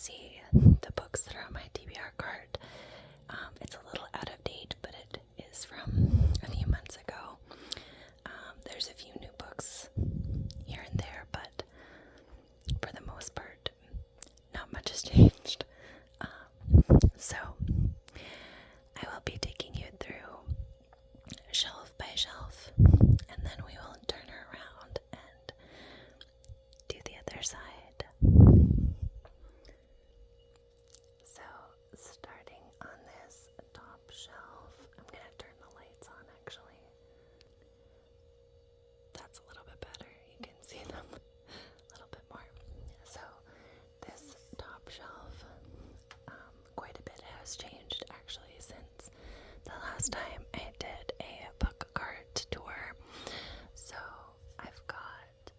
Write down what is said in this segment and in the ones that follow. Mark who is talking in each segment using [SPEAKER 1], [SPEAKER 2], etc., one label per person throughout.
[SPEAKER 1] see the books that are on my TBR card. It's a little out of date, but it is from a few months ago. There's a few new books here and there, but for the most part, not much has changed. So I will be taking you through shelf by shelf, and then we will turn around and do the other side. So starting on this top shelf, I'm going to turn the lights on actually. That's a little bit better. You can see them a little bit more. So this top shelf, quite a bit has changed actually since the last time I did a book cart tour. So I've got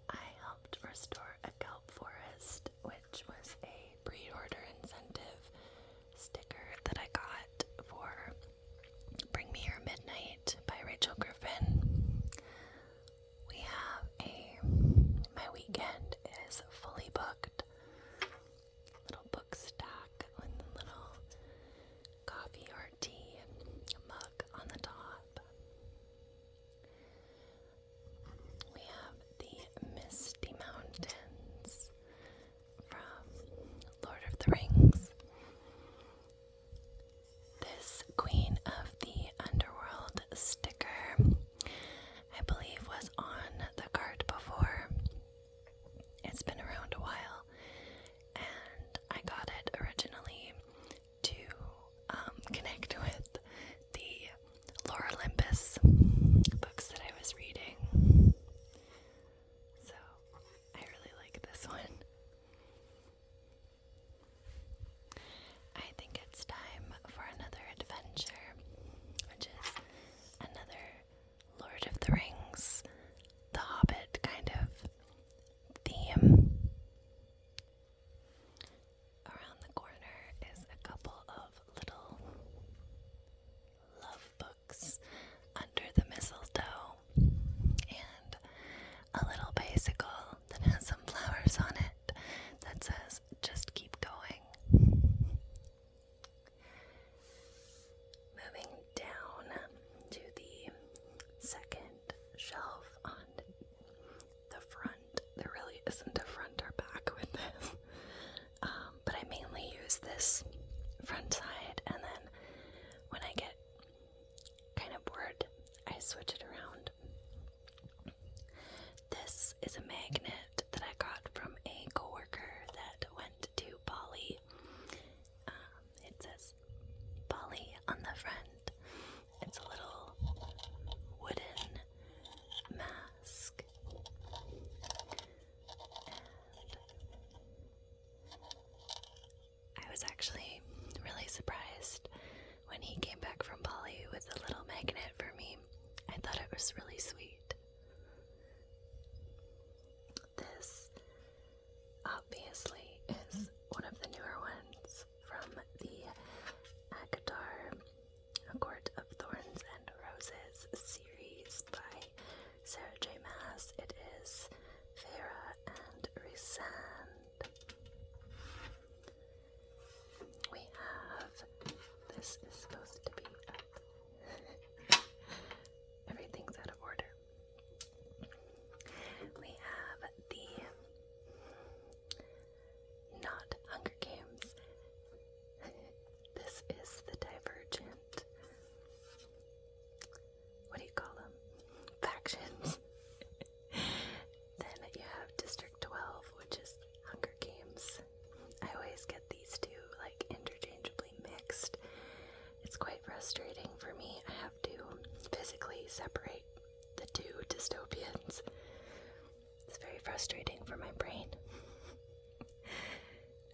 [SPEAKER 1] I helped restore a kelp forest, which was a pre-order incentive sticker that I got for Bring Me Your Midnight by Rachel Griffin. We have my weekend is fully booked. Little book stack with a little coffee or tea mug on the top. We have the Misty Mountains from Lord of the Rings. This Queen of the Underworld sticker, I believe, was on the card before. It's been around a while, and I got it originally to connect with the Lore Olympus books that I was reading. So I really like this one. I think it's time for another adventure, which is another Lord of the Rings, The Hobbit kind of theme. Around the corner is a couple of little love books under the mistletoe, and a little bicycle that has some flowers on it that says, "Just keep going." Moving down to the second shelf on the front. There really isn't a front or back with this, but I mainly use this front side, and then when I get kind of bored, I switch it around. This is a magnet that I got from a coworker that went to Bali. It says Bali on the front. It's a little wooden mask. And I was actually really surprised when he came back from Bali with a little magnet for me. I thought it was really sweet. This obviously is one of the newer ones from the Akatar, A Court of Thorns and Roses series by Sarah J. Maas. It is Farah and Rhysand. We have, this is supposed to be up. Everything's out of order. We have the not Hunger Games. This is the Divergent. What do you call them? Factions. Then you have District 12, which is Hunger Games. I always get these two like interchangeably mixed. It's quite frustrating for me. I have to physically separate the two dystopians. It's very frustrating for my brain.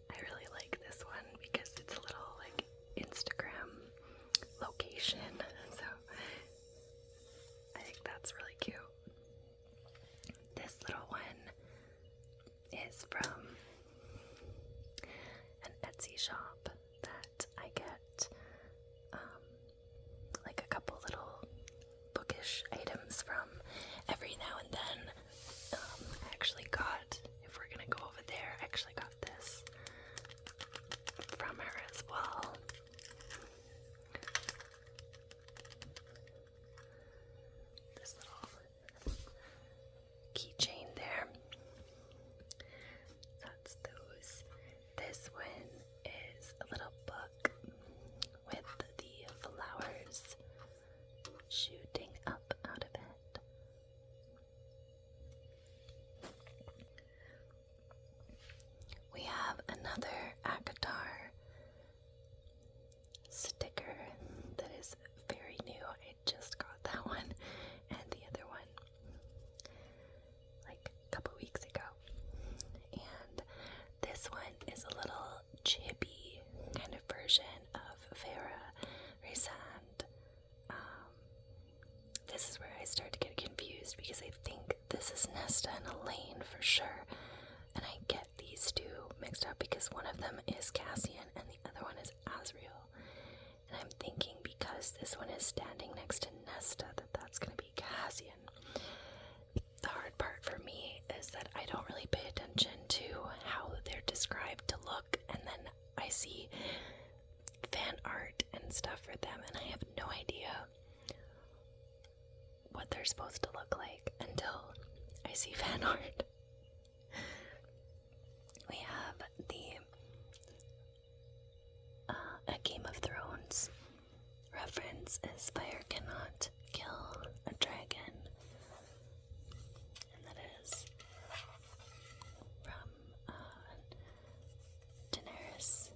[SPEAKER 1] I really like this one because it's a little like Instagram location, so I think that's really cute. This little one is from an Etsy shop that I get like a couple little bookish items from every now and then. I actually got, if we're gonna go over there, I mixed up because one of them is Cassian and the other one is Azriel. And I'm thinking because this one is standing next to Nesta that that's going to be Cassian. The hard part for me is that I don't really pay attention to how they're described to look, and then I see fan art and stuff for them and I have no idea what they're supposed to look like until I see fan art. We have a Game of Thrones reference is fire cannot kill a dragon, and that is from Daenerys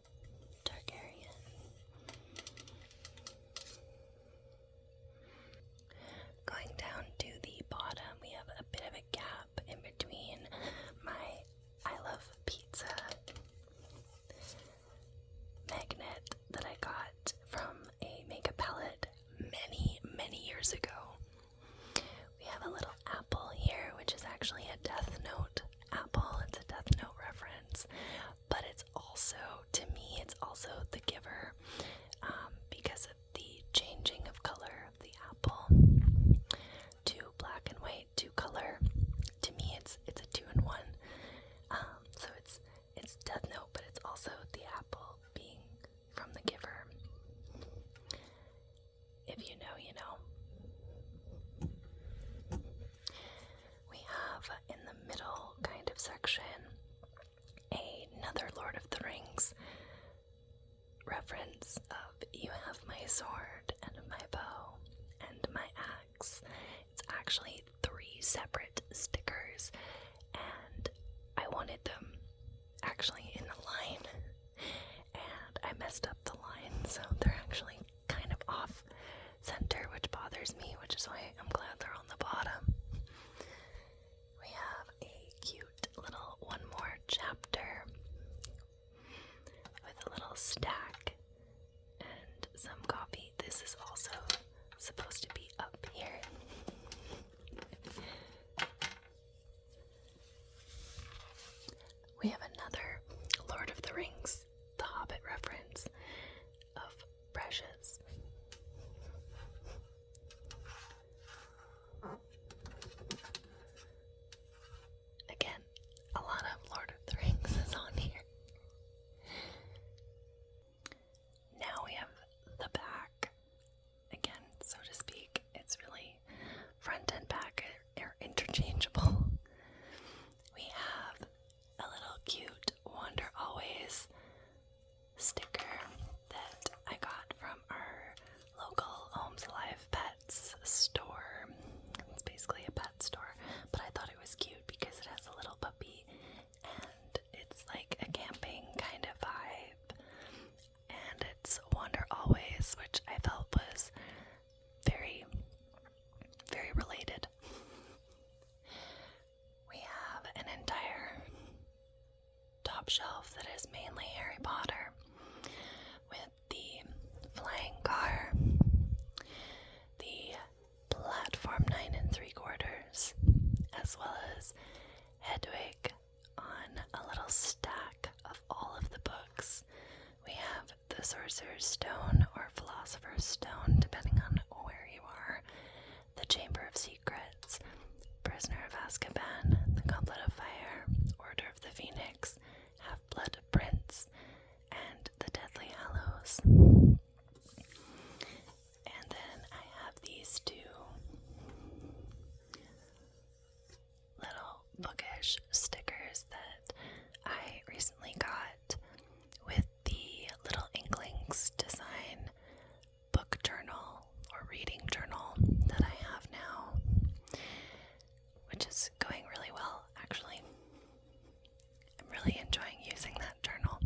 [SPEAKER 1] Targaryen. Going down to the bottom, we have a bit of a gap in between my I Love Pizza magnet that I got from a makeup palette many years ago. We have a little apple here, which is actually a Death Note apple. It's a Death Note reference, but it's also, to me, it's also The Giver, because of the changing of color of the apple to black and white to color. To me, it's a 2-in-1. So it's Death Note, but it's also the apple being from The Giver. If you know, you know. We have in the middle kind of section another Lord of the Rings reference of you have my sword and my bow and my axe. It's actually 3 separate stickers, and I wanted them actually in a line, and I messed up the line, so they're actually kind of off center, which bothers me, which is why I'm glad they're on the bottom. We have a cute little one more chapter with a little stack and some coffee. This is also supposed to be up here. We have another Lord of the Rings, The Hobbit reference of brushes. Again, a lot of Lord of the Rings is on here. Now we have the back. Again, so to speak, it's really front and back are interchangeable. We have a little cute Wander Always sticker that I got from our local Homes Alive Pets store. It's basically a pet store, but I thought it was cute because it has a little puppy and it's like a camping kind of vibe, and it's Wander Always, which I felt was very, very related. We have an entire top shelf that is mainly Harry Potter, with the flying car, the platform 9 3/4, as well as Hedwig on a little stack of all of the books. We have the Sorcerer's Stone or Philosopher's Stone, depending on where you are, the Chamber of Secrets, Prisoner of Azkaban, the Goblet of Fire, Order of the Phoenix, Half-Blood Prince, and the Deathly Hallows. And then I have these 2 little bookish stickers that I recently got with the Little Inklings design book journal or reading journal that I have now, which is going really well, actually. I'm really enjoying using that journal.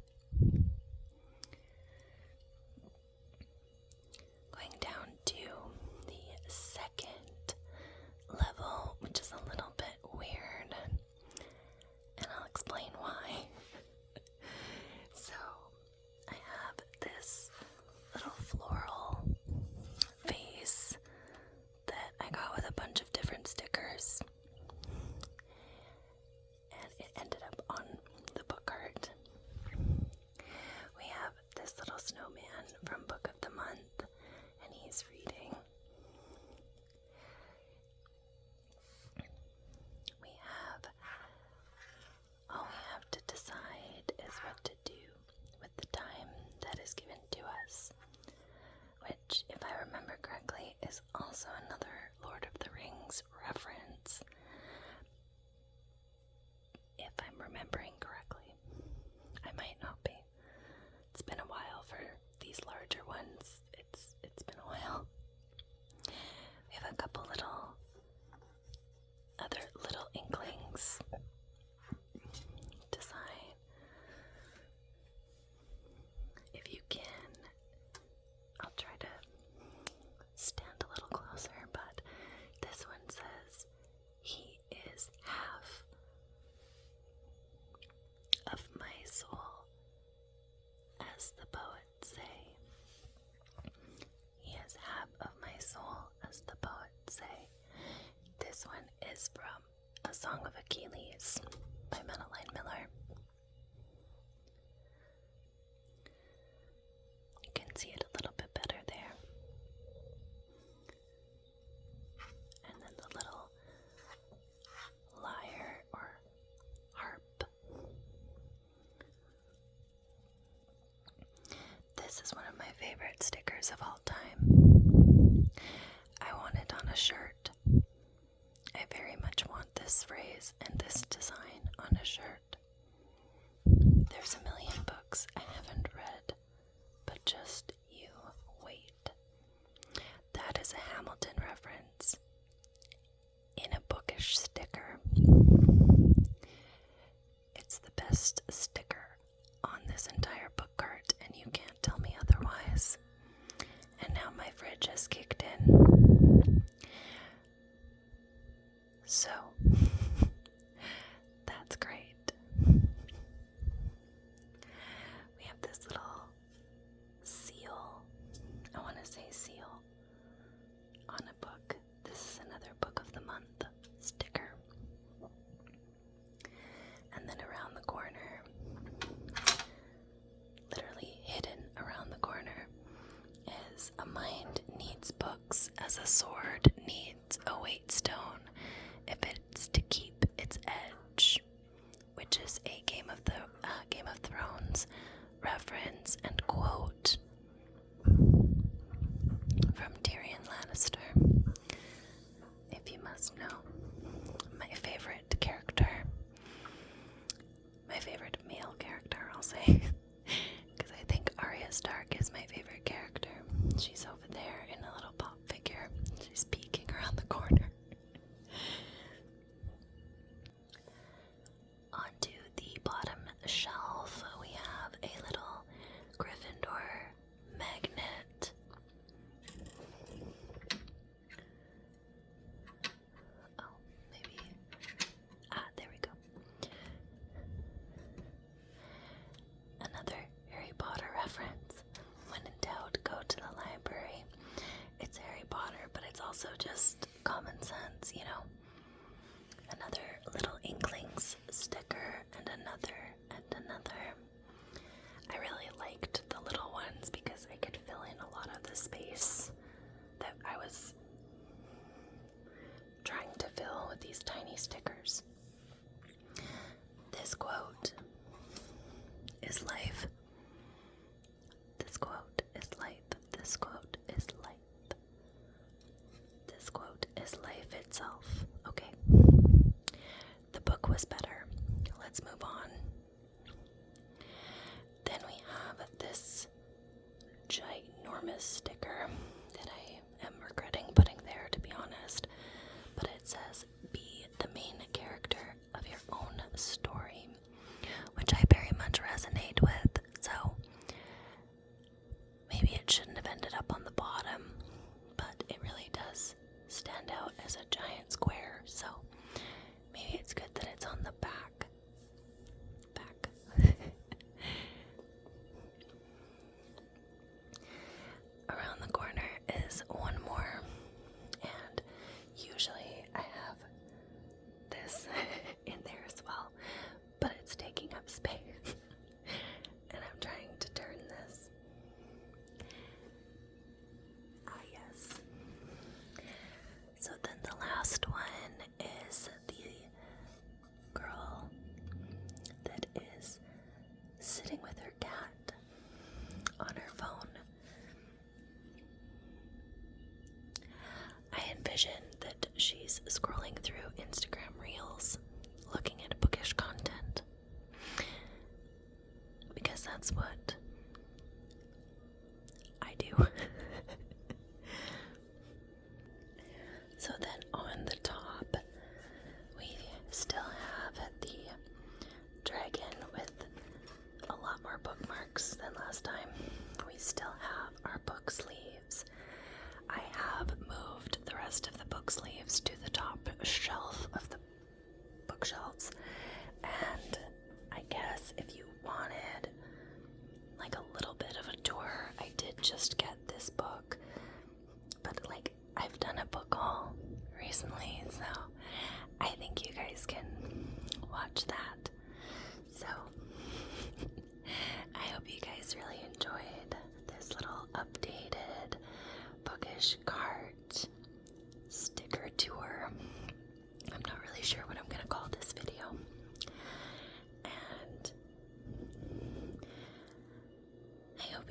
[SPEAKER 1] Going down to the second level, which is a little bit weird, and I'll explain why. So, I have this little floral vase that I got with a bunch of different stickers, and it ended up on the book cart is from A Song of Achilles by Madeline Miller. You can see it a little bit better there. And then the little lyre or harp. This is one of my favorite stickers of all time. I want it on a shirt. I very much want this phrase and this design on a shirt. There's a million books I haven't read, but just you wait. That is a Hamilton reference in a bookish sticker. It's the best sticker on this entire book cart, and you can't tell me otherwise. And now my fridge has kicked in. So, that's great. We have this little seal, I want to say seal, on a book. This is another Book of the Month sticker. And then around the corner, literally hidden around the corner, is a mind needs books as a sword needs a weight stone if it's to keep its edge, which is a Game of Thrones reference and quote from Tyrion Lannister. If you must know, my favorite character, my favorite male character, I'll say, because I think Arya Stark is my favorite character. She's over there in a little pop figure. She's peeking around the corner. Onto the bottom shelf, we have a little Gryffindor magnet. Oh, maybe. There we go. Another Harry Potter reference. When in doubt, go to the library. It's Harry Potter, but it's also just common sense, you know? Another little Inklings sticker, and another, and another. I really liked the little ones because I could fill in a lot of the space that I was trying to fill with these tiny stickers. This quote is life. This quote is life. This quote is life. This quote is life itself. Okay. The book was better. Let's move on. Then we have this ginormous sticker that I am regretting putting there, to be honest. But it says, be the main character of your own story, which I very much resonate with. So maybe it shouldn't have ended up on the bottom, but it really does stand out as a giant square. So maybe it's good that it's on the back. Around the corner is one more, and usually I have this in there as well, but it's taking up space, and I'm trying to turn this. Yes. So then the last one is the girl that is sitting with her cat on her phone. I envision that she's scrolling through Instagram Reels, looking at bookish content, because that's what I do. So then on the top, we still have the dragon with a lot more bookmarks than last time. We still have our book sleeves. I have moved the rest of the book sleeves to the top shelf of the bookshelves, and I guess if you wanted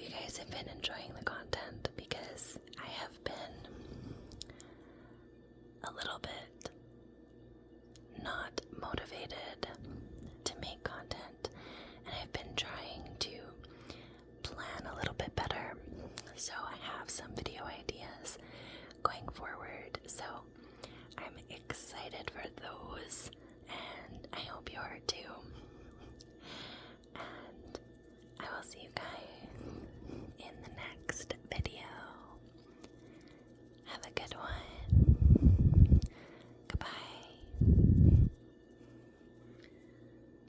[SPEAKER 1] you guys have been enjoying the content, because I have been a little bit not motivated to make content, and I've been trying to plan a little bit better, so I have some video ideas going forward, so I'm excited for those, and I hope you're